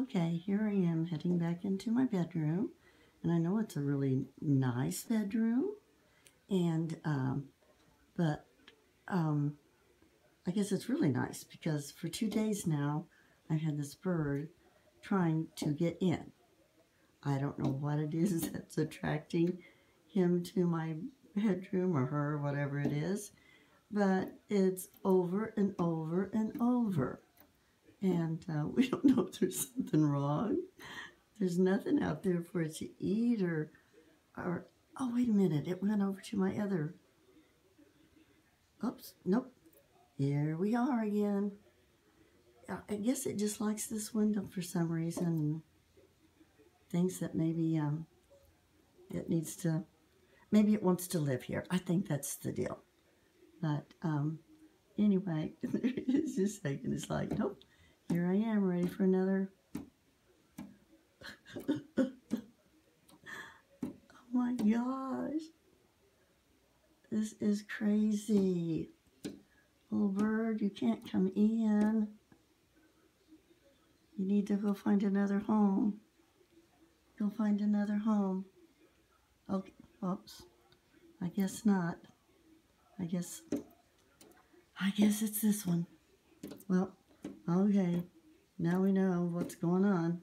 Okay, here I am heading back into my bedroom, and I know it's a really nice bedroom, and but I guess it's really nice because for 2 days now I've had this bird trying to get in. I don't know what it is that's attracting him to my bedroom, or her, whatever it is, but it's over and over and over. And we don't know if there's something wrong. There's nothing out there for it to eat, or oh, wait a minute, it went over to my other, oops, nope, here we are again. I guess it just likes this window for some reason, thinks that maybe it needs to, maybe it wants to live here. I think that's the deal. But anyway, it's just taking, it's like, nope, here I am ready for another. Oh my gosh, this is crazy. Little bird, you can't come in. You need to go find another home. Go find another home. Okay, oops. I guess not. I guess it's this one. Well, okay. Now we know what's going on.